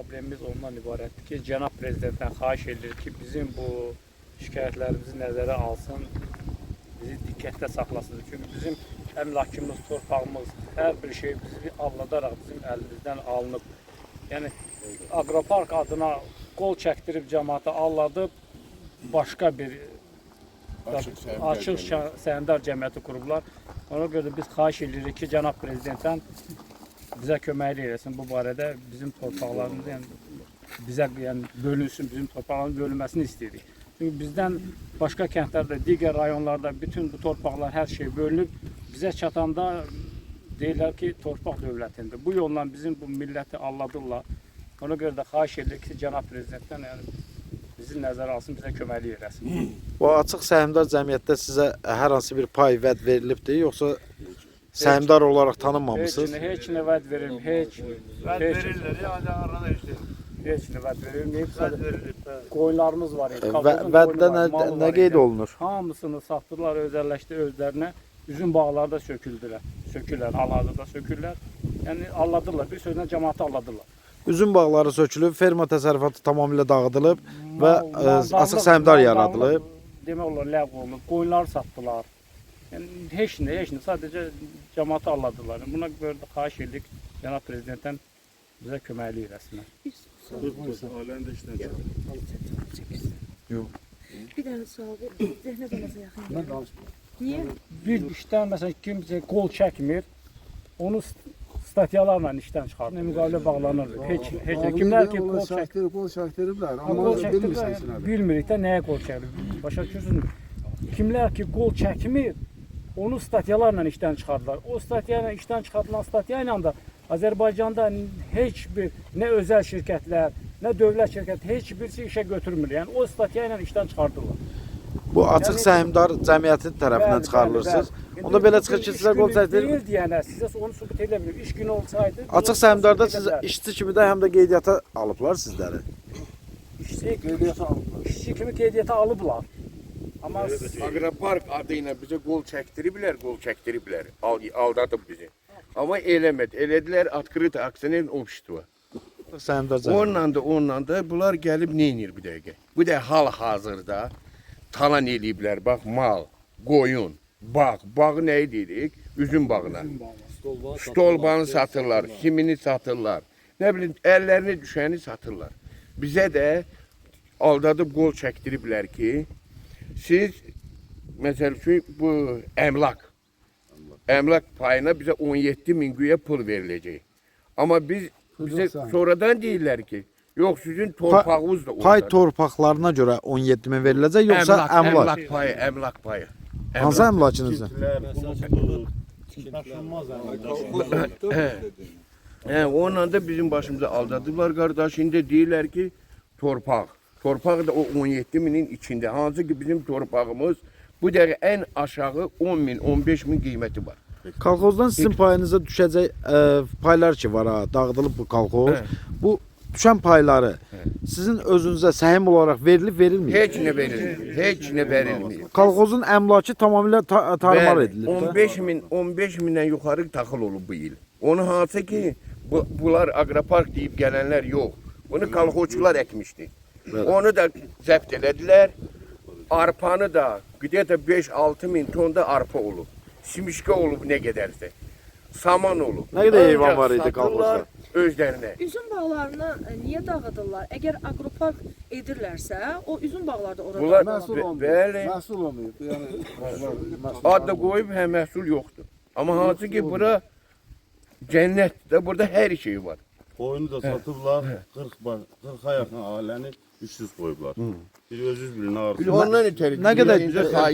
problemimiz ondan ibarətdir ki, Cənab Prezidentdən xahiş edirik ki, bizim bu şikayətlərimizi nəzərə alsın, bizi diqqətdə saxlasın. Çünki bizim əmlakımız, torpağımız, hər bir şey bizi alladaraq bizim əlimizdən alınıb. Yəni, Aqropark adına qol çəkdirib cəmaatı alladıb, başqa bir açıq səhmdar cəmiyyəti qurublar. Ona görə də biz xahiş edirik ki, Cənab Prezidentdən bizə köməklik eləsin bu barədə, bizim torpaqlarımız bizə bölünsün, bizim torpaqların bölünməsini istəyirik. Çünki bizdən başqa kəndlərdə, digər rayonlarda bütün bu torpaqlar, hər şey bölünüb, bizə çatanda deyirlər ki, torpaq dövlətindir. Bu yolla bizim bu milləti alladırlar. Ona görə də xahiş edirik ki, Cənab Prezidentdən bizi nəzərə alsın, bizə köməklik eləsin. Bu açıq səhmdar cəmiyyətdə sizə hər hansı bir pay vəd verilibdir, yoxsa səhmdar olaraq tanınmamışsınız? Heç nə vəd verilmir, heç verirlər, yəni arada işte. Heç nə vəd verilməyib. Qoyunlarımız var idi. Vəddə nə qeyd olunur? Hamısını satdılar, özəlləşdi özlərinə. Üzüm bağları da sökürlər, hal-hazırda sökürlər. Yəni alladırlar, bir sözlə cəmaatı alladırlar. Üzüm bağları sökülüb, ferma təsərrüfatı tamamilə dağıdılıb və açıq səhmdar yaradılıb. Demək olar, ləğv olunub, qoyunları satdılar. Yəni heç nə, sadəcə cəmaatı alladırlar. Buna görə də xahiş edirik Cənab Prezidentdən bizə köməklik eləsinlər. Ailəndə işdən çıxır. Yox. Bir dənə sual ver, zəhnət olmasa yaxın. Niyə? Bir işdən məsələn kimsə qol çəkmir, onu statyalarla işdən çıxardır. Müqavilə bağlanır. Heç kimlər ki qol çəkdiriblər, qol çəkdiriblər, bilmirik də nəyə qol çəkdirir. Başa düşürsünüz? Kimlər ki qol çəkmir, onu statyalarla işdən çıxardılar. O statiyayla işdən çıxardılan statya ilə də Azərbaycanda heç bir nə özəl şirkətlər, nə dövlət şirkəti heç birisi işə götürmür. Yəni o statya ilə işdən çıxardırlar. Bu açıq səhmdar cəmiyyəti tərəfindən çıxarılırsınız. Onda belə çıxır ki, sizə qol çəkdirir. Deyil deyənə, sizə onu sübut eləmirim. İş günü olsaydı... Açıq səhmdarda siz işçi kimi də həm də qeydiyyata alıblar sizləri. İşçi kimi qeydiyyata alıblar. Amma Aqropark adı ilə bizə qol çəkdiriblər, aldadıb bizi. Amma elədilər открыто aksioner общество. Səhmdar cəmiyyəti. Onunla da bunlar gəlib neynir bir dəqiqə? Bu da hal-hazırda talan eləyiblər, bax, mal, qoyun, bağ. Bağı nəyi deyirik? Üzüm bağına. Stolbanı satırlar, simini satırlar. Nə bilim, əllərinə düşəni satırlar. Bizə də aldadıb qol çəkdiriblər ki, siz, məsəl üçün, bu əmlak payına bizə 17.000 güyə pul veriləcək. Amma bizə sonradan deyirlər ki, yox, sizin torpağınız da orada. Pay torpaqlarına görə 17.000 veriləcək, yoxsa əmlak? Əmlak payı. Hansı əmlakınızdır? Onunla da bizim başımıza aldadıblar qardaş. İndi deyirlər ki, torpaq. Torpaq da o 17.000-in içində. Hansı ki, bizim torpağımız bu dəqiqə ən aşağı 10.000, 15.000 qiyməti var. Kolxozdan sizin payınıza düşəcək paylar ki var, dağıdılıb bu kolxoz. Bu düşən payları sizin özünüzə səhim olaraq verilib, verilmir? Heç nə verilmir. Kolxozun əmlakı tamamilə tarmar edilib. 15.000-dən yuxarı taxıl olub bu il. Onu hansı ki, bunlar Aqropark deyib gələnlər yox. Bunu kolxozçular əkmişdi. Onu da zəbt elədilər. Arpanı da, qidətə 5-6 min tonda arpa olub. Simişka olub nə qədərsə. Saman olub. Nə qədər heyvan var idi kolxozda? Özlərinə. Üzüm bağlarını niyə dağıdırlar? Əgər aqropark edirlərsə, o üzüm bağları da orada Bunlar dağıdırlar. Məhsul olmayıb. Adda qoyub məhsul yoxdur. Amma hansı ki, bura cənnətdir, burada hər şey var. Qoyunu da satıblar, 40'a yaxın ailəni işsiz qoyublar. Bir özünüz bilin ağrısı. Ondan ötəri. Nə qədər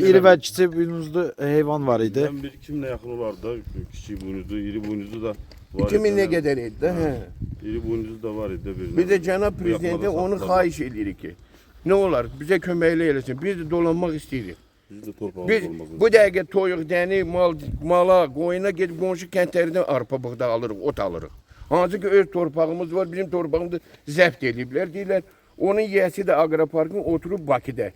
iri və kiçik buynuzlu heyvan var idi? Ben bir 2000'e yaxın olardı da, kiçik buynuzlu, iri buynuzlu da var. 2000 nə qədər idi də, hə. İri buynuzlu da var idi. Biz də cənab prezidentə onu xahiş edirik ki, nə olar, bizə köməkli eləsin. Biz də dolanmaq istəyirik. Biz də torpağımız Biz olmaq. bu dəqiqə toyuq dəni, mala, qoyuna gedib qonşu kəndlərdən arpa buğda alırıq, ot alırıq. Hansı ki, öz torpağımız var, bizim torpağımızı zəbt ediblər, deyirlər. Onun yiyəsi də Aqroparkın oturub Bakıda.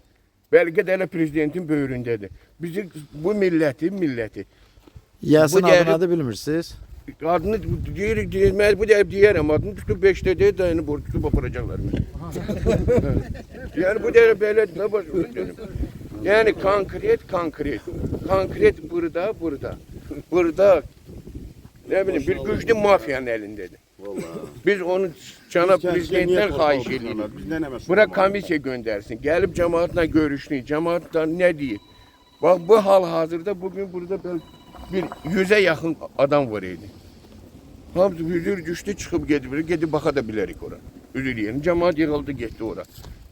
Bəlkə də elə prezidentin böyründədir. Bizi bu milləti. Yiyəsinin adı nədir bilmirsiniz? adını deyir, bu deyib deyərəm, adını tutub 5-də deyir, dayanıb orada tutub aparacaqlar məni. Yəni bu deyir, belədir, nə başım. Yəni konkret burada. Burada, nə bilim, bir güclü mafiyanın əlindədir. Biz onu cənab prezidentdən xahiş edirik. Bura komissiya göndərsin, gəlib cəmaatla görüşsün, cəmaatla nə deyir. Bax, bu hal-hazırda bugün burada bir 100-ə yaxın adam var idi. Hamısı hüzür düşdü, çıxıb gedib baxa da bilərik ora. Üzür yerin, cəmaat yığıldı, getdi ora.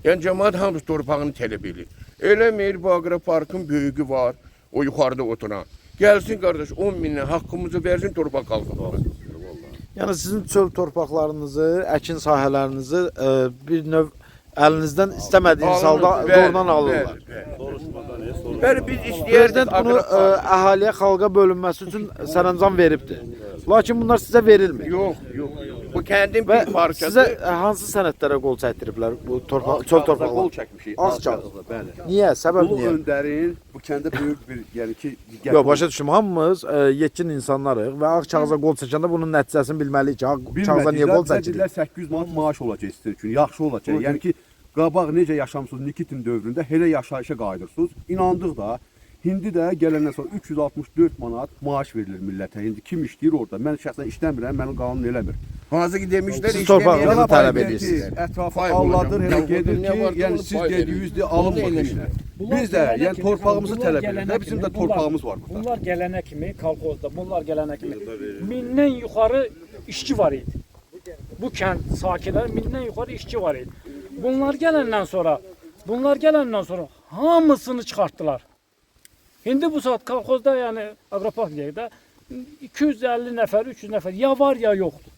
Yəni cəmaat hamısı torpağını tələb edir. Eləmir, bu aqroparkın böyüyü var, o yuxarıda oturan. Gəlsin qardaş, 10 mindən haqqımızı versin, torpaq qalsın. Yəni sizin çöl torpaqlarınızı, əkin sahələrinizi bir növ əlinizdən istəmədiyiniz halda doğrudan alırlar. Bəli, biz Prezident istəyərdik bunu əhaliyə, xalqa bölünməsi üçün sərəncam veribdir. Lakin bunlar sizə verilmir. Yox. Bu kəndin Və bir parçası. sizə hansı sənədlərə qol çəkdiriblər bu çöl torpaqlar? Qol çəkmişik. Az kağız. Bəli. Niyə? Səbəb Ulu niyə? öndərin bu kəndə böyük bir, yəni ki, Yox, başa düşdüm. Hamımız yetkin insanlarıq və ağ kağıza qol çəkəndə bunun nəticəsini bilməliyik ki, ağ kağıza niyə qol çəkilir? Dedilər 800 manat maaş olacaq sizin üçün, yaxşı olacaq. Yəni ki, qabaq necə yaşamısınız Nikitin dövründə, elə yaşayışa qayıdırsınız. İnandıq da, indi də gələndən sonra 364 manat maaş verilir millətə. İndi kim işləyir orada? Mən şəxsən işləmirəm, mənim qanun eləmir. Hazır ki demişlər, Siz torpağınızı tələb edirsiniz. Ətrafı Fay alladır, olacaq. elə gedir Nə ki, varsa yəni onu siz fay dediyiniz verir. alınmır Onu işlə. Bunlar Biz də gələnə yəni kimi, torpağımızı bunlar tələb gələnə edirik. Bizim kimi, də torpağımız var burada. Bunlar gələnə kimi, kolxozda, bunlar gələnə kimi 1000-dən yuxarı işçi var idi. Bu kənd sakinləri 1000-dən yuxarı işçi var idi. Bunlar gələndən sonra hamısını çıxartdılar. İndi bu saat kolxozda, yəni aqropark deyək də 250 nəfər, 300 nəfər ya var ya yoxdur.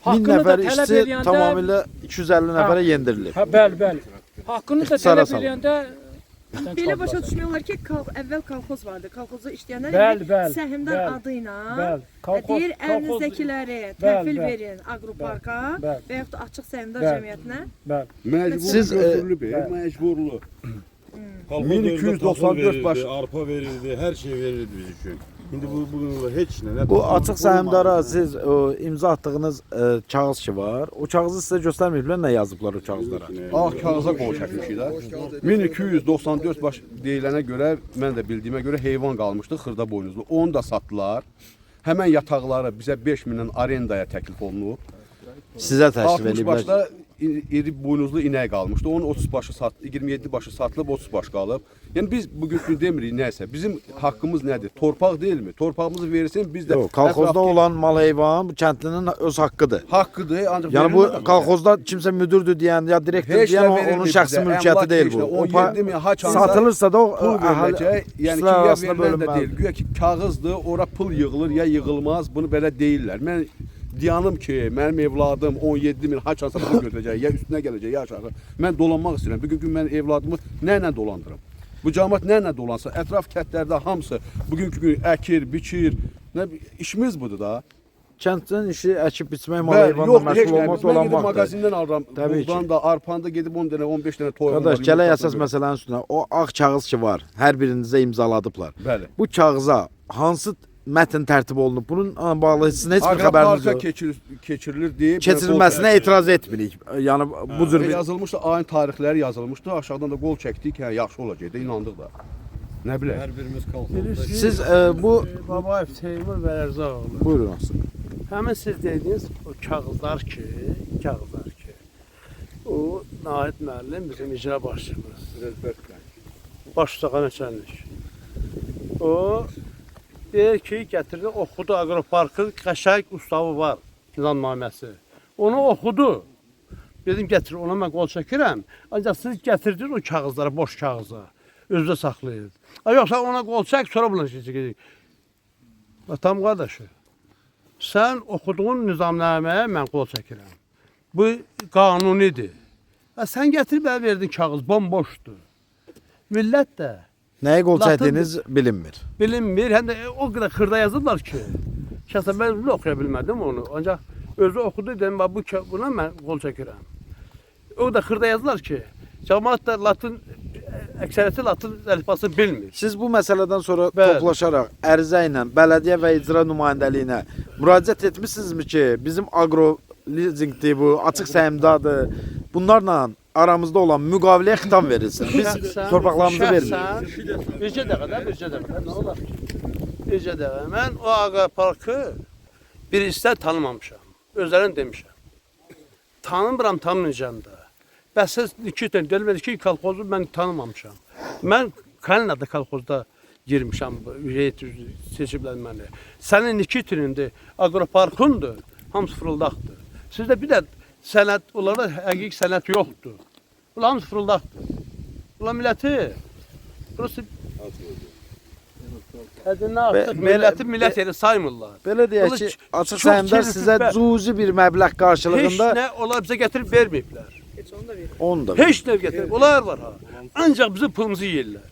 1000 nəfər işçi tamamilə 250 nəfərə yendirilir. Hə, bəli. Haqqını da İxtisara tələb salın. edəndə Belə başa düşmürlər ki, əvvəl kolxoz vardı. Kolxozda işləyənlər Bəli, səhmdar bəli, adı ilə bəli. deyir əlinizdəkiləri təhvil bəli. verin aqroparka Bəli. və yaxud da açıq səhmdar Bəli. cəmiyyətinə. Bəli. Məcbur Siz, götürülüb, bəli. məcburlu. 1294 baş- arpa verildi, her şey verildi biz üçün. Şimdi bugün heç nə. Bu açıq səhmdara siz imza atdığınız kağız ki var, o kağızı sizə göstərməyiblər, nə yazıblar o kağızlara? Ağ kağıza qol çəkmişik də. 1294 baş deyilənə görə, mən də bildiyimə görə heyvan qalmışdı, xırda boynuzlu. Onu da satdılar. Həmən yataqları bizə 5000-dən arendaya təklif olunub. Sizə təklif 60 ediblər. başda iri boynuzlu inək qalmışdı. Onun 30 başı satılıb, 27 başı satılıb, 30 baş qalıb. Yəni biz bugün gün demirik nəsə. Bizim haqqımız nədir? Torpaq deyilmi? Torpağımızı verirsin, biz də Yox, kolxozda ətrafdakı- olan mal heyvan bu kəndlinin öz haqqıdır. haqqıdır, ancaq Yəni bu verilmir. kolxozda kimsə müdürdür deyən ya direktor Heç deyən nə onun verilmir şəxsi bizə. mülkiyyəti Əmlak deyil heç bu. nə. O 17 min haçansa satılırsa da o pul veriləcək. Yəni ki, ya arasında verilən də bölünməlidir. deyil. Güya ki, kağızdır, ora pul yığılır ya yığılmaz. Bunu belə deyirlər. Mən diyanım ki, mənim evladım 17 min haçansa pul götürəcək, ya üstünə gələcək, ya aşağı. Mən dolanmaq istəyirəm. Bugün gün mən evladımı nə ilə dolandırım? Bu cəmaət nə ilə dolansa, ətraf kəndlərdə hamısı bugünkü gün əkir, biçir. Nə işimiz budur da. Kəndin işi əkib biçmək, mal Bəli, heyvanla yox, heç məşğul nə. olmaq, Mən gedib dolanmaqdır. mağazindən alıram. Təbii ki. Buradan da arpanda gedib 10 dənə, 15 dənə toyuq Qardaş, gələk əsas məsələnin üstünə. O ağ kağız ki var, hər birinizə imzaladıblar. Bəli. Bu kağıza hansı mətn tərtib olunub? Bunun bağlı sizin heç bir xəbəriniz Aqroparka yox. keçirilir deyib. Keçirilməsinə etiraz etmirik. Yəni bu cür bir... yazılmışdı, ayın tarixləri yazılmışdı. Aşağıdan da qol çəkdik, hə yaxşı olacaqdı, inandıq da. Nə bilək. Hər birimiz kolxozda. Siz bu Babayev Teymur Vərəzoğlu. buyurun aslında. Həmin siz dediniz o kağızlar ki, o Nahid müəllim bizim icra başçımız. Baş tutaqan nəçənlik. O deyir ki, gətirdi, oxudu aqroparkın qəşəng ustavı var, nizamnaməsi. Onu oxudu. Dedim gətir, ona mən qol çəkirəm. Ancaq siz gətirdiniz o kağızlara, boş kağıza. Özdə saxlayın. Yoxsa ona qol çək, sonra buna keçəcək. Atam qardaşı, sən oxuduğun nizamnaməyə mən qol çəkirəm. Bu qanunidir. Sən gətirib əl verdin kağız, bomboşdur. Millət də Nəyə qol Latın- çəkdiyiniz bilinmir. bilinmir, həm də o qədər xırda yazırlar ki, şəxsən mən bunu oxuya bilmədim onu. Ancaq özü oxudu, dedim, buna mən qol çəkirəm. O da xırda yazırlar ki, cəmaat da latın əksəriyyəti latın əlifbasını bilmir. Siz bu məsələdən sonra Bəli. toplaşaraq ərizə ilə bələdiyyə və icra nümayəndəliyinə müraciət etmisinizmi ki, bizim aqro lizingdir bu, açıq səhmdadır. Bunlarla aramızda olan müqaviləyə xitam verilsin. Biz torpaqlarımızı vermirik. Bircə dəqiqə, nə olar ki? Bircə dəqiqə. Mən o aqroparkı birincisdən tanımamışam. Özlərini demişəm. Tanımıram, tanımayacağım da. Bəs siz iki tane gəlmədi ki, kolxozu mən tanımamışam. Mən Kalinada kolxozda girmişəm, seçiblər məni. Sənin iki tinindi, aqroparkundur, hamısı fırıldaqdır. Sizdə bir də sənət, onlarda həqiqi sənət yoxdur. Bunlar hamısı fırıldaqdır. Bunlar milləti, burası Qədini artıq milləti millət yeri saymırlar. Belə deyək ki, açıq səhmdar sizə cüzi bir məbləğ Heç qarşılığında nə onlar bizə gətirib verməyiblər. onu da Heç nə gətirib, onlar var ha. Ancaq bizim pulumuzu yeyirlər.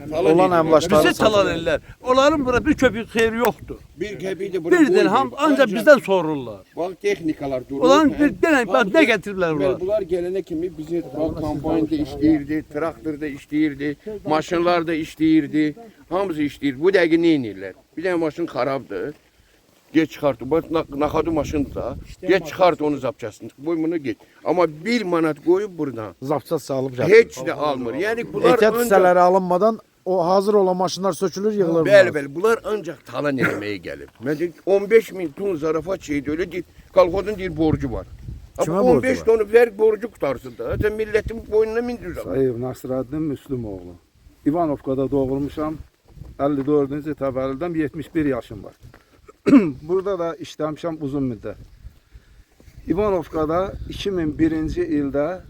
olan əmlakları Bizi talan edirlər. Onların bura bir köpük xeyri yoxdur. Bir qəpik də bura Bir dirham ancaq bizdən sorurlar. Bax texnikalar durur. Onların bir dənə nə gətiriblər bunlar? Bunlar gələnə kimi bizi bax kompaniyada işləyirdi, traktorda işləyirdi, maşınlar da işləyirdi, hamısı işləyir. Bu dəqiqə nə edirlər? Bir dənə maşın xarabdır. Geç çıxart. Bax naxadı maşındır da. Geç çıxart onu zapçasını. Qoy bunu get. Amma 1 manat qoyub buradan zapça salıb gəlir. heç nə almır. Yəni bunlar Ehtiyat hissələri alınmadan o hazır olan maşınlar sökülür, yığılır. Bəli, bunlar ancaq talan eləməyə gəlib. Mən deyim 15.000 ton zarafat şeydi öyle deyir. Kolxozun deyir borcu var. Kimə Amma borcu 15 var? tonu ver borcu qutarsın da. Sən millətin boynuna mindirirsən. Sayıb Nasraddin Müslümoğlu. İvanovkada doğulmuşam. 54-cü təvəllüdəm, 71 yaşım var. Burada da işləmişəm uzun müddət. İvanovkada 2001-ci ildə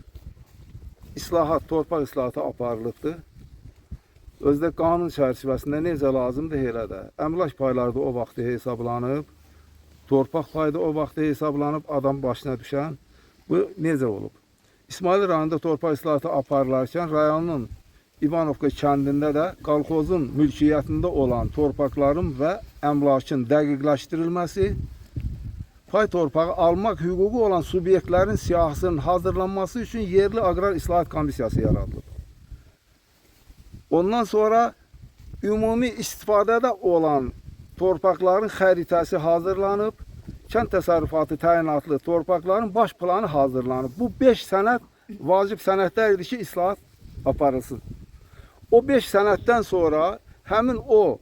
torpaq islahatı aparılıbdır. Özdə qanun çərçivəsində necə lazımdır elə də. Əmlak payları da o vaxtı hesablanıb, torpaq payı da o vaxtı hesablanıb, adam başına düşən. Bu necə olub? İsmail rayonunda torpaq islahatı aparılarkən rayonun İvanovka kəndində də kolxozun mülkiyyətində olan torpaqların və əmlakın dəqiqləşdirilməsi, pay torpağı almaq hüququ olan subyektlərin siyahısının hazırlanması üçün yerli aqrar islahat komissiyası yaradılıb. Ondan sonra ümumi istifadədə olan torpaqların xəritəsi hazırlanıb, kənd təsərrüfatı təyinatlı torpaqların baş planı hazırlanıb. Bu 5 sənəd vacib sənədlər idi ki, islahat aparılsın. O 5 sənəddən sonra həmin o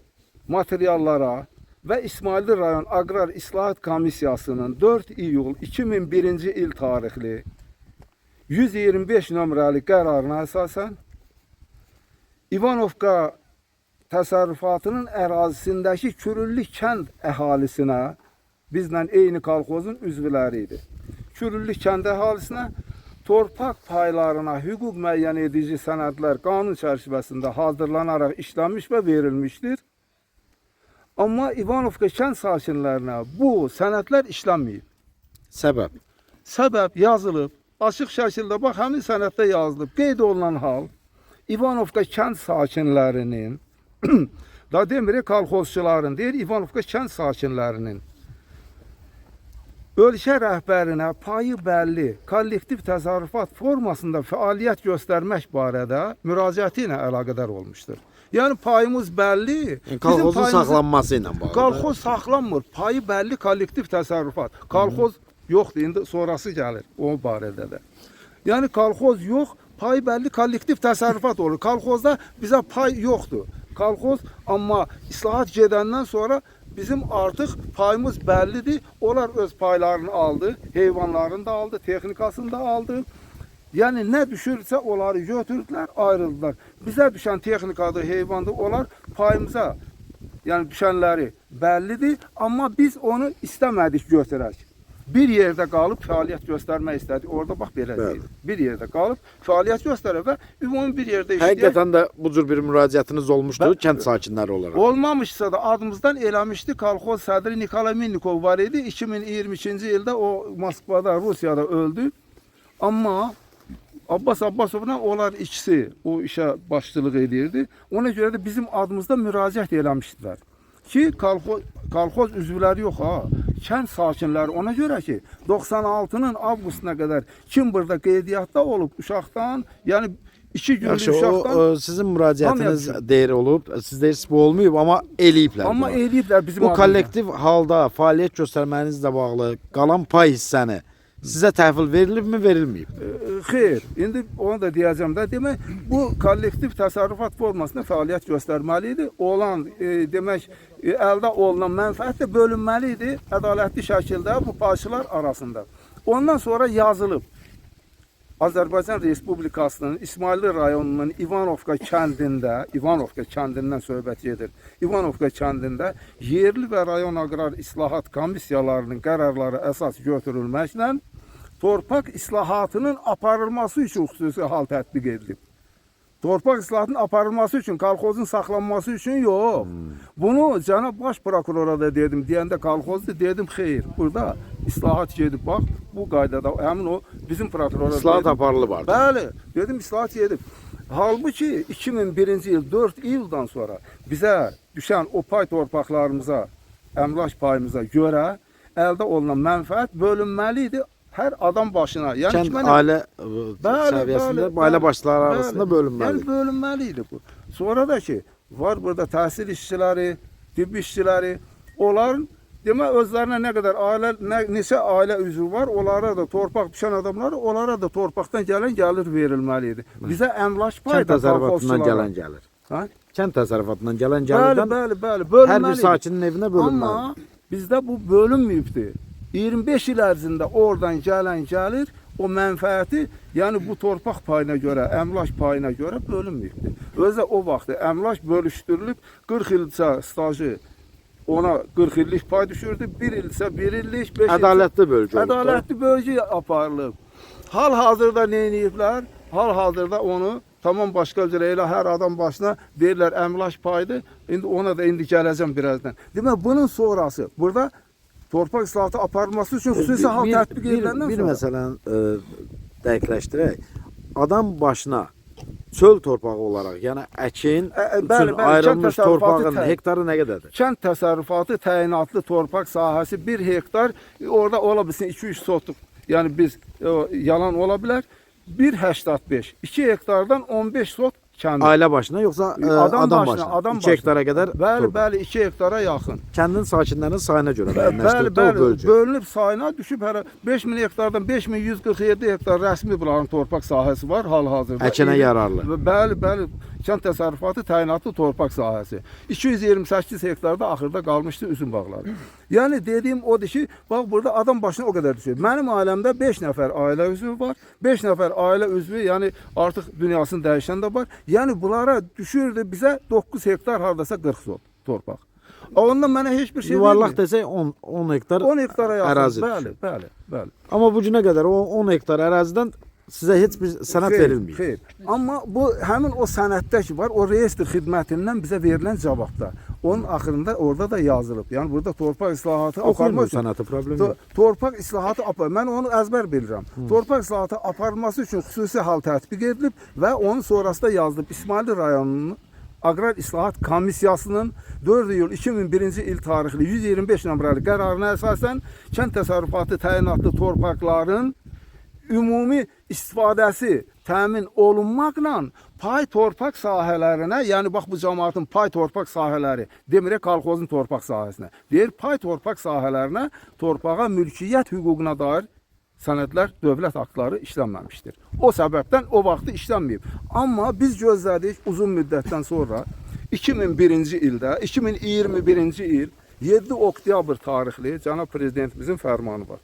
materiallara və İsmailli rayon Aqrar İslahat Komissiyasının 4 iyul 2001-ci il tarixli 125 nömrəli qərarına əsasən İvanovka təsərrüfatının ərazisindəki Kürüllü kənd əhalisinə, bizlə eyni kolxozun üzvləri idi. Kürüllü kənd əhalisinə torpaq paylarına hüquq müəyyən edici sənədlər qanun çərçivəsində hazırlanaraq işlənmiş və verilmişdir. Amma İvanovka kənd sakinlərinə bu sənədlər işlənməyib. Səbəb. Səbəb yazılıb, açıq şəkildə bax, həmin sənəddə yazılıb, qeyd olunan hal, İvanovka kənd sakinlərinin, da demirik kolxozçuların, deyir İvanovka kənd sakinlərinin ölkə rəhbərinə payı bəlli kollektiv təsərrüfat formasında fəaliyyət göstərmək barədə müraciəti ilə əlaqədar olmuşdur. Yəni payımız bəlli. Kolxozun saxlanması ilə bağlı. Kolxoz saxlanmır. Payı bəlli kollektiv təsərrüfat. Kolxoz yoxdur, indi sonrası gəlir o barədə də. Yəni kolxoz yox, payı bəlli kollektiv təsərrüfat olur. Kolxozda bizə pay yoxdur. Kolxoz amma islahat gedəndən sonra bizim artıq payımız bəllidir. Onlar öz paylarını aldı, heyvanlarını da aldı, texnikasını da aldı. Yəni nə düşürsə onları götürdülər, ayrıldılar. Bizə düşən texnikadır, heyvandır, onlar payımıza, yəni düşənləri bəllidir. Amma biz onu istəmədik götürək. Bir yerdə qalıb fəaliyyət göstərmək istədik. Orada bax belə deyil. Bir yerdə qalıb fəaliyyət göstərək və ümumi bir yerdə işləyək. Həqiqətən də bu cür bir müraciətiniz olmuşdu kənd sakinləri olaraq. Olmamışsa da adımızdan eləmişdi. Kolxoz sədri Nikolay Minnikov var idi. 2022-ci ildə o Moskvada, Rusiyada öldü. Amma Abbas Abbasovla onlar ikisi o işə başçılıq edirdi. Ona görə də bizim adımızda müraciət eləmişdilər. Ki kolxoz üzvləri yox ha. Kənd sakinləri ona görə ki 96-nın avqustuna qədər kim burada qeydiyyatda olub uşaqdan, yəni 2 günlük Yaxşı, uşaqdan o sizin müraciətiniz Hamıya deyir olub. Siz deyirsiniz bu olmayıb, amma eləyiblər. amma bunu. eləyiblər bizim Bu adımıza. kollektiv halda fəaliyyət göstərmənizlə bağlı qalan pay hissəni sizə təhvil verilibmi, verilməyib? Xeyr, indi onu da deyəcəm də. Demək, bu kollektiv təsərrüfat formasında fəaliyyət göstərməli idi. Olan demək əldə olunan mənfəət də bölünməli idi ədalətli şəkildə bu payçılar arasında. Ondan sonra yazılıb Azərbaycan Respublikasının İsmailli rayonunun İvanovka kəndindən söhbət gedir. İvanovka kəndində yerli və rayon aqrar islahat komissiyalarının qərarları əsas götürülməklə torpaq islahatının aparılması üçün xüsusi hal tətbiq edilib. Torpaq islahatının aparılması üçün, kolxozun saxlanması üçün yox. Bunu cənab baş prokurora da dedim. Deyəndə kolxozdur, dedim xeyr. Burada islahat gedib bax, bu qaydada həmin o bizim prokurora İslahat dedim. aparılıb artıq. Bəli, dedim islahat gedib. Halbuki 2001-ci il 4 iyuldan sonra bizə düşən o pay torpaqlarımıza, əmlak payımıza görə əldə olunan mənfəət bölünməli idi hər adam başına. Yəni Kənd ki, mənə- ailə Bəli, səviyyəsində, bəli, ailə bəli, başçıları bəli. arasında bölünməli. Yəni bölünməli idi bu. Sonra da ki, var burada təhsil işçiləri, tibb işçiləri, onların demək özlərinə nə qədər ailə, neçə ailə üzvü var, onlara da torpaq düşən adamlar, onlara da torpaqdan gələn gəlir verilməli idi. Bizə əmlak payı Kənd da təsərrüfatından kolxozçulara. gələn gəlir. Ha? Kənd təsərrüfatından gələn Bəli, gəlirdən bəli, bəli, hər bölünməli. bir sakinin evinə bölünməli. Amma bizdə bu bölünməyibdir. 25 il ərzində oradan gələn gəlir, o mənfəəti, yəni bu torpaq payına görə, əmlak payına görə bölünməyibdir. Özə o vaxtı əmlak bölüşdürülüb, 40 ilsə stajı ona 40 illik pay düşürdü, 1 ilsə 1 illik, 5 il Ədalətli bölgü olub. ədalətli bölgü aparılıb. Hal-hazırda nə ediblər? Hal-hazırda onu tamam başqa cür elə hər adam başına deyirlər əmlak payıdır. İndi ona da indi gələcəm birazdan. Demək bunun sonrası burada torpaq islahatı aparılması üçün xüsusi hal tətbiq ediləndən bir sonra məsələni dəqiqləşdirək. Adam başına çöl torpağı olaraq, yəni əkin bəli, üçün bəli, ayrılmış kənd təsərrüfatı torpağın hektarı nə qədərdir? kənd təsərrüfatı təyinatlı torpaq sahəsi 1 hektar, orada ola bilsin 2-3 sotluq. Yəni biz yalan ola bilər. 1,85. 2 hektardan 15 sot kəndi. Ailə başına yoxsa adam başına? Adam 2 hektara qədər Bəli, torpaq. bəli, 2 hektara yaxın. Kəndin sakinlərinin sayına görə Bəli, müəyyənləşdirilib o bəli, bölgü. bölünüb sayına düşüb hələ 5000 hektardan 5147 hektar rəsmi bunların torpaq sahəsi var hal-hazırda. Əkinə yararlı. Bəli, bəli, kənd təsərrüfatı təyinatlı torpaq sahəsi. 228 hektarda axırda qalmışdı üzüm bağları. Yəni dediyim odur ki, bax burada adam başına o qədər düşür. Mənim ailəmdə 5 nəfər ailə üzvü var. 5 nəfər ailə üzvü, yəni artıq dünyasını dəyişən də var. Yəni bunlara düşürdü bizə 9 hektar hardasa 40 sot torpaq. Ondan mənə heç bir şey Yuvarlaq vermir. desək 10 hektar 10 hektara yaxın. ərazi. Bəli, bəli, bəli. Amma bu günə qədər o 10 hektar ərazidən sizə heç bir sənəd verilməyib. Xeyr. Amma bu həmin o sənəddə ki var, o reyestr xidmətindən bizə verilən cavabda. Onun axırında orada da yazılıb. Yəni burada torpaq islahatı Oxuyun aparmaq bu üçün sənəti, problem yox. torpaq islahatı mən onu əzbər bilirəm. Torpaq islahatı aparılması üçün xüsusi hal tətbiq edilib və onun sonrasında yazılıb İsmailli rayonunun Aqrar İslahat Komissiyasının 4 iyul 2001-ci il tarixli 125 nömrəli qərarına əsasən kənd təsərrüfatı təyinatlı torpaqların ümumi istifadəsi təmin olunmaqla pay torpaq sahələrinə, yəni bax bu cəmaatın pay torpaq sahələri, demirək kolxozun torpaq sahəsinə, deyir pay torpaq sahələrinə torpağa mülkiyyət hüququna dair sənədlər, dövlət aktları işlənməmişdir. O səbəbdən o vaxtı işlənməyib. Amma biz gözlədik uzun müddətdən sonra 2001-ci ildə, 2021-ci il 7 oktyabr tarixli cənab prezidentimizin fərmanı var.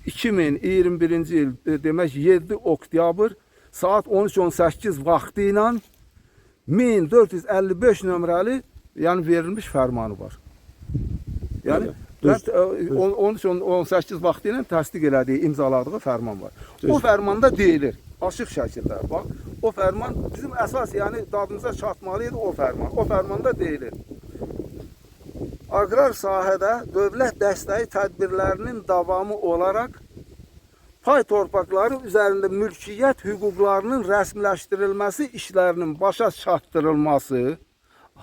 2021-ci il demək 7 oktyabr saat 13:18 vaxtı ilə 1455 nömrəli yəni verilmiş fərmanı var. Yəni 13:18 vaxtı ilə təsdiq elədiyi, imzaladığı fərman var. O fərmanda deyilir, açıq şəkildə bax, o fərman bizim əsas yəni dadımıza çatmalıydı o fərman. O fərmanda deyilir. Aqrar sahədə dövlət dəstəyi tədbirlərinin davamı olaraq pay torpaqları üzərində mülkiyyət hüquqlarının rəsmiləşdirilməsi işlərinin başa çatdırılması,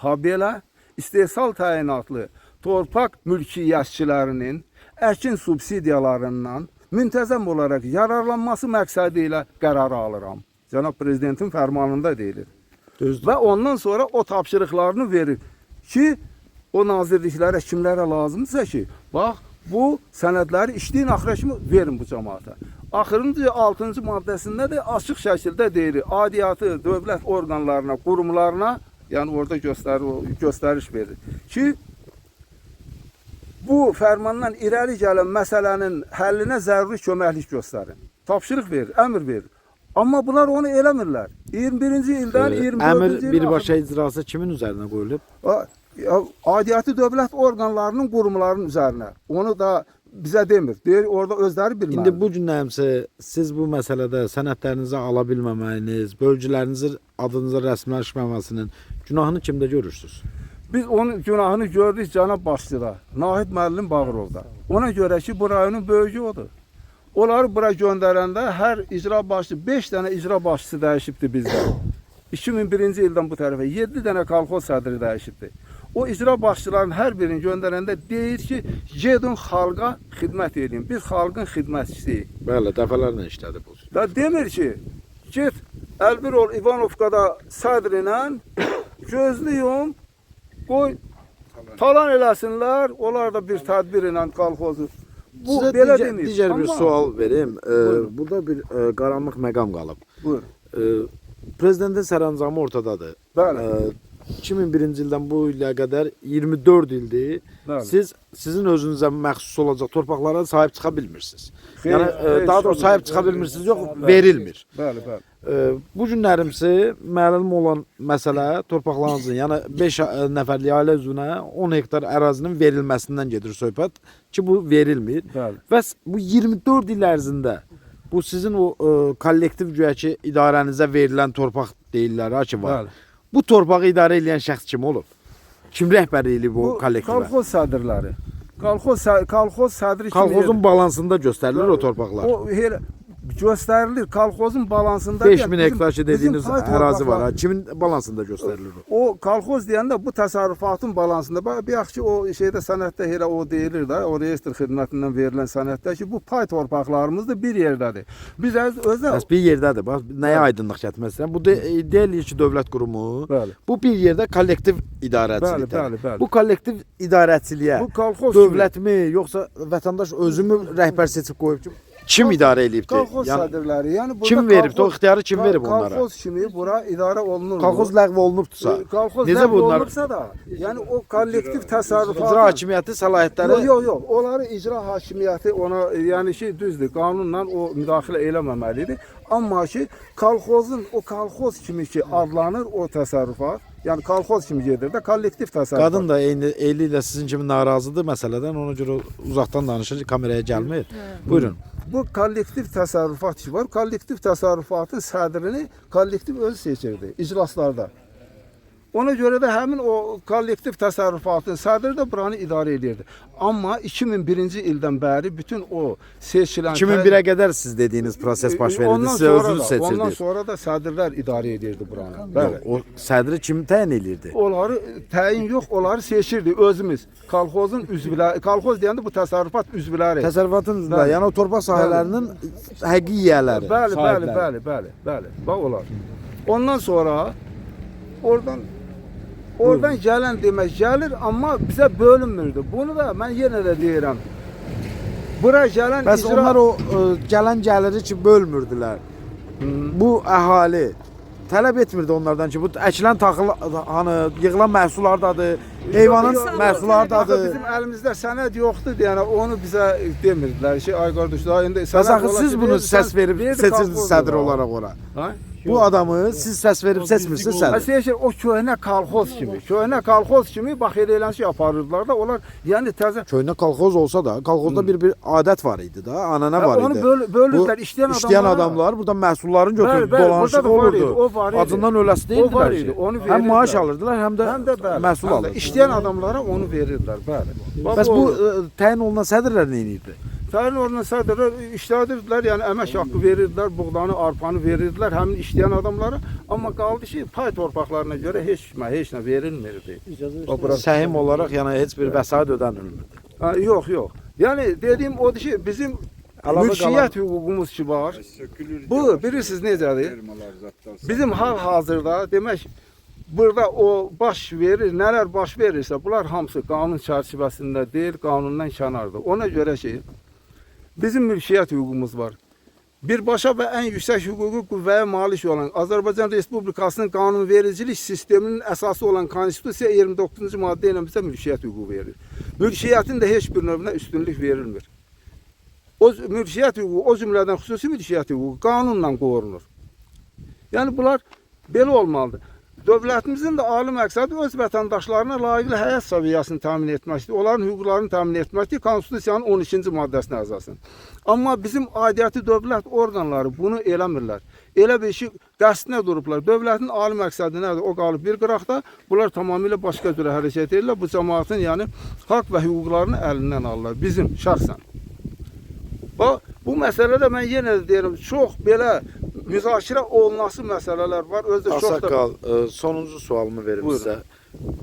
habelə istehsal təyinatlı torpaq mülkiyyətçilərinin əkin subsidiyalarından müntəzəm olaraq yararlanması məqsədi ilə qərara alıram. Cənab Prezidentin fərmanında deyilir. Düzdür. Və ondan sonra o tapşırıqlarını verir ki, o nazirliklərə kimlərə lazımdırsa ki, bax, bu sənədləri işləyin axıra kimi verin bu cəmaata. Axırıncı 6-cı maddəsində də açıq şəkildə deyilir, aidiyyatı dövlət orqanlarına, qurumlarına, yəni orada göstəriş verir ki, bu fərmandan irəli gələn məsələnin həllinə zəruri köməklik göstərin. Tapşırıq verir, əmr verir. Amma bunlar onu eləmirlər. 21-ci ildən 24-cü Əmr birbaşa icrası kimin üzərinə qoyulub? Aidiyyatı dövlət orqanlarının, qurumlarının üzərinə. Onu da bizə demir. Deyir, orada özləri bilməlidir. İndi bu günlərimsə siz bu məsələdə sənədlərinizi ala bilməməyiniz, bölgülərinizin adınıza rəsmiləşməməsinin günahını kimdə görürsünüz? Biz onun günahını gördük cənab başçıda, Nahid müəllim Bağırovda. Ona görə ki, bu rayonun böyüyü odur. Onları bura göndərəndə hər icra başçı, 5 dənə icra başçısı dəyişibdi bizdə. 2001-ci ildən bu tərəfə 7 dənə kolxoz sədri dəyişibdi. O icra başçılarının hər birini göndərəndə deyir ki, gedin xalqa xidmət edin. Biz xalqın xidmətçisiyik. Bəli, dəfələrlə işlədi bu. Da demir ki, get Əlbirol İvanovkada sədr ilə gözlüyüm, qoy talan eləsinlər, onlar da bir tədbir ilə kolxozu. Bu Sizə belə demir. digər bir Amma- sual verim. Burada bir qaranlıq məqam qalıb. Buyur. Prezidentin sərəncamı ortadadır. Bəli. 2001-ci ildən bu ilə qədər 24 ildir. Bəli. Sizin özünüzə məxsus olacaq torpaqlara sahib çıxa bilmirsiniz. Xeyr, Yəni xeyr, daha doğrusu şöyle sahib bir- çıxa bilmirsiniz, yox, Bəli. verilmir. Bəli, bəli. Bu günlərimsi məlum olan məsələ torpaqlarınızın, yəni 5 nəfərlik ailə üzvünə 10 hektar ərazinin verilməsindən gedir söhbət ki, bu verilmir. Bəli. Və bu 24 il ərzində bu sizin o kollektiv güya ki, idarənizə verilən torpaq deyirlər ha ki var. Bəli. Bu torpağı idarə edən şəxs kim olub? Kim rəhbərlik eləyib o Bu kollektivə? kolxoz sədrləri. Kolxoz sədri kimi. Kolxozun balansında göstərilir o torpaqlar. O elə göstərilir kolxozun balansında. 5000 hektar ki dediyiniz pay ərazi var. torpaqlar- Ha, kimin balansında göstərilir o? O kolxoz deyəndə bu təsərrüfatın balansında. Bayaq ki o şeydə sənəddə elə o deyilir də, o reyestr xidmətindən verilən sənəddə ki, bu pay torpaqlarımız da bir yerdədir. Biz özdə Bəs bir yerdədir. Bax nəyə aydınlıq gətirmək istəyirəm? Bu deyil ki, dövlət qurumu. Bəli. Bu bir yerdə kollektiv idarəçilikdir. Bəli, bəli, bəli. Bu kollektiv idarəçiliyə bu kolxoz kimi- dövlətmi yoxsa vətəndaş özümü rəhbər seçib qoyub ki, kim idarə eləyibdi? kolxoz sədrləri. Yəni burada kim veribdi? O kolxoz- ixtiyarı kim verib onlara? Kolxoz kimi bura idarə olunur. Kolxoz ləğv olunubdusa, Kolxoz necə ləğv bunlar olunubsa da, yəni o kollektiv təsərrüfatı icra hakimiyyəti səlahiyyətləri Yox, onları icra hakimiyyəti ona yəni ki, düzdür, qanunla o müdaxilə eləməməlidir. Amma ki, kolxozun o kolxoz kimi ki adlanır o təsərrüfat, yəni kolxoz kimi gedir də kollektiv təsərrüfat. qadın da eyni ilə sizin kimi narazıdır məsələdən, ona görə uzaqdan danışır, kameraya gəlmir. Buyurun. Bu kollektiv təsərrüfat ki var, kollektiv təsərrüfatın sədrini kollektiv özü seçirdi iclaslarda. Ona görə də həmin o kollektiv təsərrüfatın sədri də buranı idarə edirdi. Amma 2001-ci ildən bəri bütün o seçilən 2001-ə qədər siz dediyiniz proses baş verirdi, Ondan sizə sonra özünüz da- Ondan seçildi. sonra da sədrlər idarə edirdi buranı. Bəli. O sədri kim təyin eləyirdi? Onları təyin yox, onları seçirdi özümüz. Kolxozun üzvləri, kolxoz deyəndə bu təsərrüfat üzvləri. Təsərrüfatın üzvləri, Bəli. yəni o torpaq sahələrinin həqiqi yiyələri. Bəli, bəli, sahibləri. bəli, bəli. Bax olar. Ondan sonra oradan gələn demək gəlir, amma bizə bölünmürdü. Bunu da mən yenə də deyirəm. Bura gələn Bəs onlar o gələn gəliri ki bölmürdülər. Bu əhali tələb etmirdi onlardan ki, bu əkilən taxıl hani yığılan məhsullardadır, heyvanın Yox, yox, məhsullardadır. Bizim əlimizdə sənəd yoxdur deyənə onu bizə demirdilər ki, ay qardaşlar, indi Bəs axı siz bunu səs verib seçirsiniz sədr olaraq ora. Ha? Bu adamı siz səs verib seçmirsiniz sədr. Məsələn, o köhnə kolxoz kimi bax elə şey aparırdılar da, onlar yəni təzə Köynə kolxoz olsa da, kolxozda bir adət var idi da, anana var idi. onu bölürlər, İşləyən adamlar burada məhsullarını götürüb Bəli, bəli, dolanışıq burada da var idi, olurdu. o var idi. Acından öləsi O deyildilər var ki. idi, onu Həm verirdilər. maaş alırdılar, həm də bəli, məhsul həm də alırdılar. İşləyən adamlara onu verirdilər, bəli. Bəs bu təyin olunan sədrlər nə edirdi? Təyin olunan sədrlər işlədirdilər, yəni əmək haqqı verirdilər, buğdanı, arpanı verirdilər həmin işləyən adamlara. Amma qaldı ki, pay torpaqlarına görə heç nə verilmirdi. O bura Səhim olaraq yəni heç bir vəsait ödənilmirdi. Yox. Yəni dediyim odur ki, bizim Əlavə mülkiyyət hüququmuz ki var. Bu bilirsiniz necədir? Bizim hal-hazırda demək burada o baş verir, nələr baş verirsə, bunlar hamısı qanun çərçivəsində deyil, qanundan kənardır. Ona görə ki, bizim mülkiyyət hüququmuz var. Birbaşa və ən yüksək hüquqi qüvvəyə malik olan Azərbaycan Respublikasının qanunvericilik sisteminin əsası olan Konstitusiya 29-cu maddə ilə bizə mülkiyyət hüququ verir. Mülkiyyətin də heç bir növünə üstünlük verilmir. O mülkiyyət hüququ, o cümlədən xüsusi mülkiyyət hüququ qanunla qorunur. Yəni bunlar belə olmalıdır. Dövlətimizin də ali məqsədi öz vətəndaşlarına layiqli həyat səviyyəsini təmin etməkdir. Onların hüquqlarını təmin etməkdir Konstitusiyanın 12-ci maddəsinə əsasən. Amma bizim aidiyyəti dövlət orqanları bunu eləmirlər. Elə bir şey qəsdinə durublar. Dövlətin ali məqsədi nədir? O qalıb bir qıraqda. Bunlar tamamilə başqa cürə hərəkət edirlər. Bu cəmaatın yəni haqq və hüquqlarını əlindən alırlar. Bizim şəxsən. Bu məsələdə mən yenə də deyirəm, çox belə müzakirə olunası məsələlər var. Özü də çox da... Ağsaqqal, sonuncu sualımı verim sizə.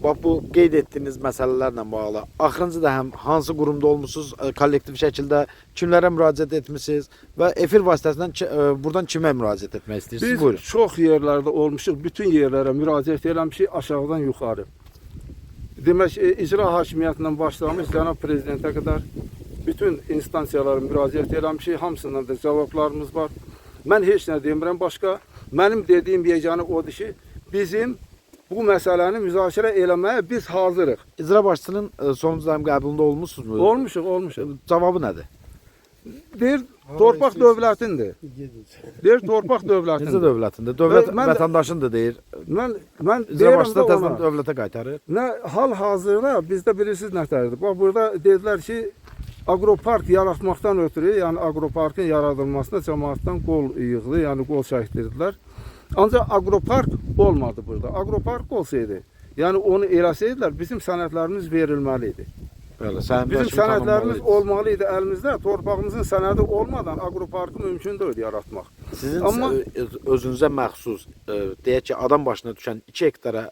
Bax, bu qeyd etdiyiniz məsələlərlə bağlı. Axırıncı da həm hansı qurumda olmusunuz, kollektiv şəkildə kimlərə müraciət etmişsiniz və efir vasitəsindən buradan kimə müraciət etmək istəyirsiniz? Biz Buyurun. çox yerlərdə olmuşuq, bütün yerlərə müraciət eləmişik aşağıdan yuxarı. Demək, icra hakimiyyətindən başlamış cənab prezidentə qədər bütün instansiyalara müraciət eləmişik, hamısından da cavablarımız var. Mən heç nə demirəm başqa. Mənim dediyim yeganə odur ki, bizim bu məsələni müzakirə eləməyə biz hazırıq. İcra başçısının sonuncu daim qəbulunda olmusunuz mu? Olmuşuq. Cavabı nədir? Deyir, torpaq dövlətindir. Deyir, torpaq Necə dövlətindir. dövlətindir? Dövlət Mən də- vətəndaşındır deyir. Mən İcra deyirəm başçısı də təzədən ona. dövlətə qaytarır. Nə hal-hazırda bizdə bilirsiniz nətərdir? Bax, burada dedilər ki, aqropark yaratmaqdan ötürü, yəni aqroparkın yaradılmasına cəmaatdan qol yığdı, yəni qol çəkdirdilər. Ancaq aqropark olmadı burada. Aqropark olsaydı, yəni onu eləsəydilər, bizim sənədlərimiz verilməli idi. Bəli, Bizim sənədlərimiz olmalı idi əlimizdə. Torpağımızın sənədi olmadan aqroparkı mümkün deyil yaratmaq. Sizin Amma- özünüzə məxsus, deyək ki, adam başına düşən 2 hektara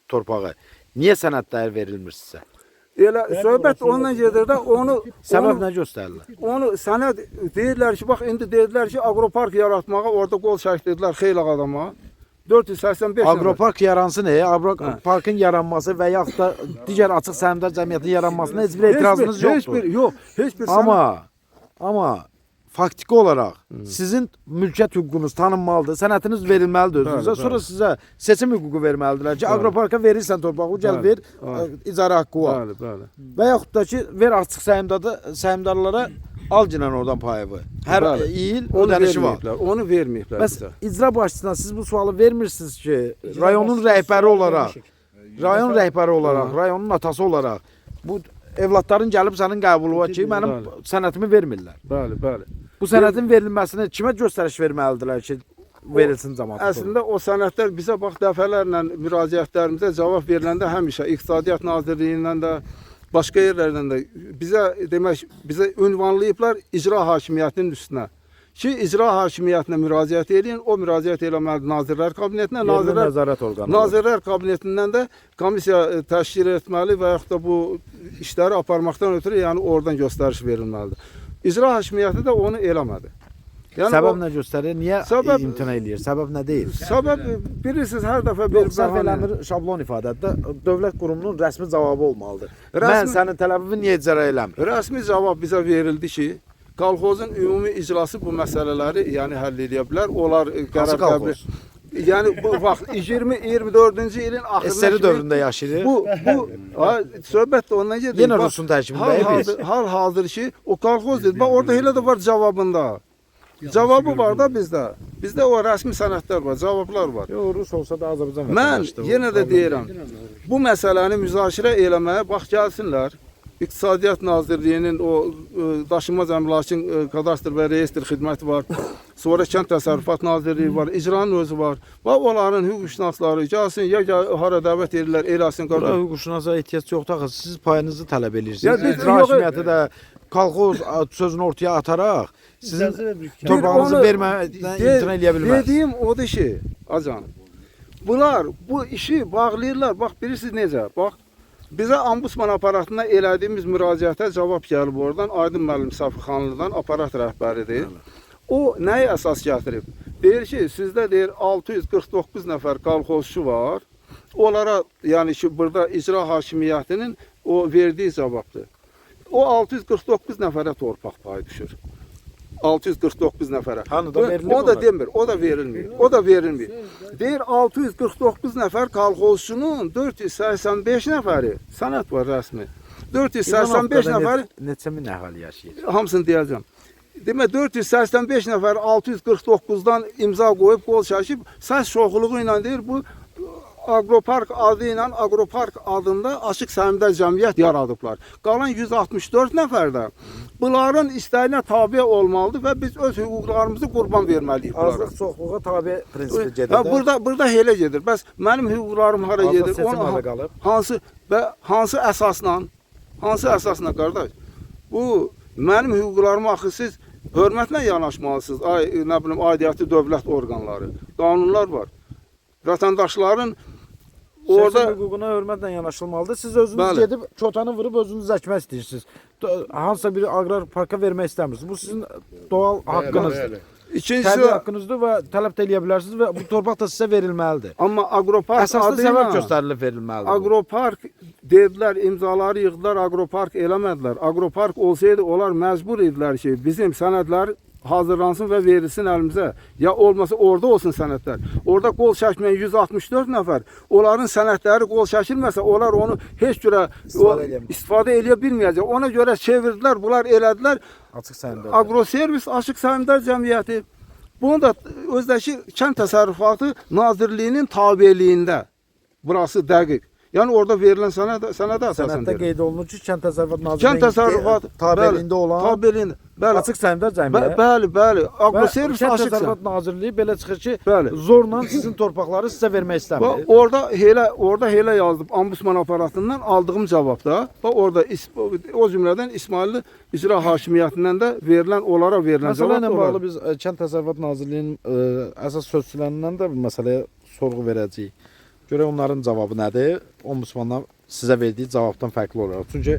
torpağı niyə sənədlər verilmir sizə? Elə söhbət ondan gedir də Səbəb nə göstərirlər? onu sənəd deyirlər ki, bax indi dedilər ki, aqropark yaratmağa orada qol çəkdirdilər xeyli adama. 485 nəfər. Aqropark yaransı nə? Aqroparkın yaranması və yaxud da digər açıq səhmdar cəmiyyətin yaranmasına heç bir etirazınız yoxdur. Heç bir Amma faktiki olaraq sizin mülkiyyət hüququnuz tanınmalıdır, sənədiniz verilməlidir özünüzə. Bəli, Sonra bəli. sizə seçim hüququ verməlidirlər ki, aqroparka verirsən torpağı, gəl Bəli, ver, bəli. icarə haqqı var. Bəli. Və yaxud da ki, ver açıq səhmdarlara al ginən oradan payını. Hər Bəli. il Onu ödənişi var. verməyiblər. Onu verməyiblər Bəs bizə. icra başçısına siz bu sualı vermirsiniz ki, rayonun rəhbəri olaraq, rayonun atası olaraq bu evlatların gəlib sənin qəbuluna ki, mənim Bəli. sənədimi vermirlər. Bəli. Bu sənədin verilməsini kimə göstəriş verməlidirlər ki, verilsin cəmaata? Əslində o sənədlər bizə bax dəfələrlə müraciətlərimizə cavab veriləndə həmişə İqtisadiyyat Nazirliyindən də başqa yerlərdən də bizə ünvanlayıblar icra hakimiyyətinin üstünə. Ki icra hakimiyyətinə müraciət edin, o müraciət eləməlidir Nazirlər Kabinetinə, Yerli nəzarət orqanı. Nazirlər Kabinetindən də komissiya təşkil etməli və yaxud da bu işləri aparmaqdan ötürü yəni oradan göstəriş verilməlidir. İcra hakimiyyəti də onu eləmədi. Yəni Səbəb nə göstərir? Niyə Səbəb- imtina eləyir? Səbəb nə deyil? Səbəb bilirsiniz hər dəfə bir Səhv eləmir şablon ifadədə dövlət qurumunun rəsmi cavabı olmalıdır. Rəsmi- Mən sənin tələbini niyə icra eləmir? Rəsmi cavab bizə verildi ki, kolxozun ümumi icrası bu məsələləri yəni həll edə bilər. Onlar Hansı qərar qəbul. kolxoz? Yəni bu vaxt 20-24-cü ilin axırına SSR dövründə yaşayır. söhbət də ondan gedir. Yenə Rusun tərkibində biz. Hal-hazır ki, o kolxoz dedi. Bax orada elə də var cavabında. Cavabı var da bizdə. Bizdə o rəsmi sənədlər var, cavablar var. Yox, Rus olsa da Azərbaycan Mən vətəndaşıdır. yenə də deyirəm, bu məsələni müzakirə eləməyə bax gəlsinlər. İqtisadiyyat Nazirliyinin o daşınmaz əmlakın kadastr və reyestr xidməti var. Sonra Kənd Təsərrüfat Nazirliyi var, icranın özü var. Bax onların hüquqşünasları gəlsin, ya hara dəvət edirlər, eləsin. Bura hüquqşünasa ehtiyac yoxdur axı. Siz payınızı tələb Ya edirsiniz. biz- İcra hakimiyyəti də kolxoz sözünü ortaya ataraq sizin torpağınızı onu verməkdən imtina eləyə bilməz. Dediyim odur ki, acan, bunlar bu işi bağlayırlar. Bax bilirsiniz necə? Bax Bizə Ombudsman aparatına elədiyimiz müraciətə cavab gəlib oradan. Aydın müəllim Səfixanlıdan aparat rəhbəridir. O nəyə əsas gətirib? Deyir ki, sizdə deyir 649 nəfər kolxozçu var. Onlara, yəni ki, burada icra hakimiyyətinin o verdiyi cavabdır. O 649 nəfərə torpaq payı düşür. 649 nəfərə. Hanı da verilib O da onlar? demir, o da verilmir. O da verilmir. Deyir 649 nəfər kolxozçunun 485 nəfəri sənəd var rəsmi. 485 nəfəri neçə min əhali yaşayır? hamısını deyəcəm. Demək 485 nəfər 649-dan imza qoyub qol çəkib səs çoxluğu ilə deyir bu Agropark adı ilə Agropark adında açıq səhmdar cəmiyyət yaradıblar. Qalan 164 nəfər də bunların istəyinə tabe olmalıdır və biz öz hüquqlarımızı qurban verməliyik bunlara. Azlıq çoxluğa tabe prinsipi gedir Ha, də. burada elə gedir. Bəs mənim hüquqlarım hara Azlıq gedir? seçim halı qalıb. Hansı əsasla? Hansı əsasla qardaş? Bu mənim hüquqlarıma axı siz hörmətlə yanaşmalısınız. Nə bilim aidiyyatı dövlət orqanları, qanunlar var. Vətəndaşların Orada orada hüququna hörmətlə yanaşılmalıdır. Siz özünüz Bəli. gedib çotanı vurub özünüz əkmək istəyirsiniz. Hansısa bir aqrar parka vermək istəmirsiniz. Bu sizin doğal haqqınızdır. ikincisi Təbii haqqınızdır və tələb də eləyə bilərsiniz və bu torpaq da sizə verilməlidir. amma Agropark Əsaslı adı səbəb ilə göstərilib verilməlidir. Agropark dedilər, imzaları yığdılar, Agropark eləmədilər. Agropark olsaydı onlar məcbur idilər ki, bizim sənədlər hazırlansın və verilsin əlimizə. Ya olmasa orada olsun sənədlər. Orada qol çəkməyən 164 nəfər, onların sənədləri qol çəkilməsə, onlar onu heç cürə istifadə eləyə bilməyəcək. Ona görə çevirdilər, bunlar elədilər. Açıq səhmdar. Agroservis Açıq Səhmdar Cəmiyyəti. Bunu da özdəki Kənd Təsərrüfatı Nazirliyinin tabeliyində. Burası dəqiq. Yəni orada verilən sənədə Sənəddə əsasən. qeyd olunur ki, Kənd Təsərrüfatı Kənd Təsərrüfatı tabeliyində olan tabeliyində. Bəli. Açıq səhmdar cəmiyyət. Bəli. Və Agroservis Kənd Açıq Təsərrüfatı Nazirliyi belə çıxır ki, Bəli. zorla sizin torpaqları sizə vermək istəmir. Orada elə yazdım Ombudsman aparatından aldığım cavabda. Bax orada o cümlədən İsmailli icra hakimiyyətindən də onlara verilən Məsələ cavab ilə da bağlı var. biz Kənd Təsərrüfatı Nazirliyinin əsas sözçülərindən də bu məsələyə sorğu verəcəyik. Görək onların cavabı nədir? Ombudsmandan sizə verdiyi cavabdan fərqli olaraq. Çünki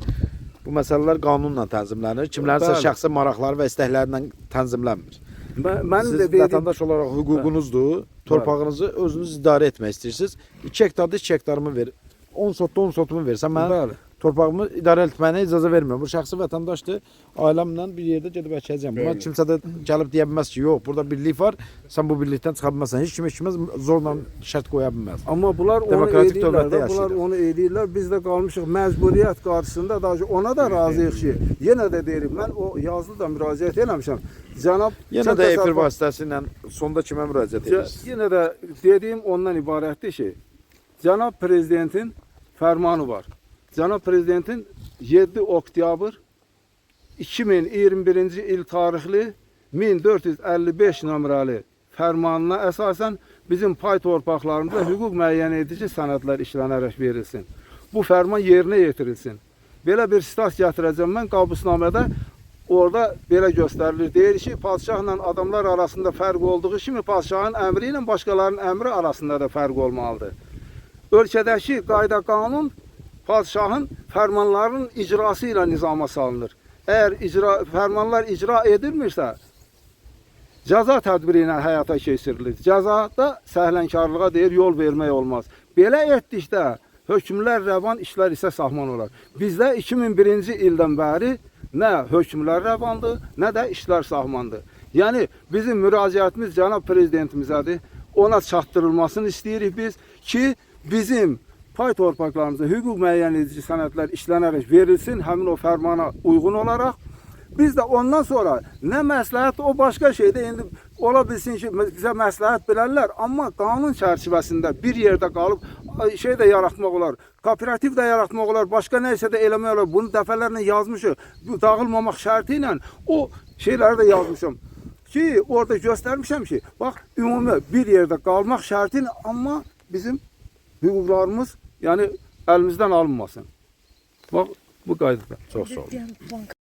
bu məsələlər qanunla tənzimlənir. Kimlərinsə Bəli. şəxsi maraqları və istəklərindən tənzimlənmir. Mənim Siz də dediyim vətəndaş olaraq hüququnuzdur. Torpağınızı özünüz idarə etmək istəyirsiniz. 2 hektarda 2 hektarımı ver. 10 sotda 10 sotumu versən mən Bəli. torpağımı idarə etməyinə icazə vermirəm. Bu şəxsi vətəndaşdır. Ailəmlə bir yerdə gedib əkəcəm. Buna kimsə də gəlib deyə bilməz ki, yox, burada birlik var. Sən bu birlikdən çıxa bilməzsən. Heç kimə zorla şərt qoya bilməz. Amma bunlar onu Demokratik edirlər dövlətdə də, bunlar yaşayırıq. onu edirlər. Biz də qalmışıq məcburiyyət qarşısında da ona da razıyıq ki, yenə də deyirəm, mən o yazılı da müraciət eləmişəm. Cənab Yenə də efir vasitəsilə sonda kimə müraciət edirsiniz? Yenə də dediyim ondan ibarətdir ki, Cənab Prezidentin fərmanı var. Cənab Prezidentin 7 oktyabr 2021-ci il tarixli 1455 nömrəli fərmanına əsasən bizim pay torpaqlarımıza hüquq müəyyən edici sənədlər işlənərək verilsin. Bu fərman yerinə yetirilsin. Belə bir sitat gətirəcəm mən qabusnamədə. Orada belə göstərilir. Deyir ki, padişahla adamlar arasında fərq olduğu kimi padişahın əmri ilə başqalarının əmri arasında da fərq olmalıdır. Ölkədəki qayda qanun padişahın fərmanlarının icrası ilə nizama salınır. Əgər fərmanlar icra edilmirsə, cəza tədbiri ilə həyata keçirilir. Cəzada səhlənkarlığa deyir, yol vermək olmaz. Belə etdikdə hökmlər rəvan, işlər isə sahman olar. Bizdə 2001-ci ildən bəri nə hökmlər rəvandır, nə də işlər sahmandır. Yəni bizim müraciətimiz cənab prezidentimizədir. Ona çatdırılmasını istəyirik biz ki, bizim pay torpaqlarımıza hüquq müəyyən edici sənədlər işlənərək verilsin, həmin o fərmana uyğun olaraq. Biz də ondan sonra nə məsləhət, o başqa şeydə indi ola bilsin ki, bizə məsləhət bilərlər, amma qanun çərçivəsində bir yerdə qalıb şey də yaratmaq olar, kooperativ də yaratmaq olar, başqa nə isə də eləmək olar. Bunu dəfələrlə yazmışıq, dağılmamaq şərti ilə o şeyləri də yazmışam. Ki, orada göstərmişəm ki, bax, ümumi bir yerdə qalmaq şərti ilə, amma bizim hüquqlarımız yəni əlimizdən alınmasın. Bax, bu qaydada. Çox sağ olun.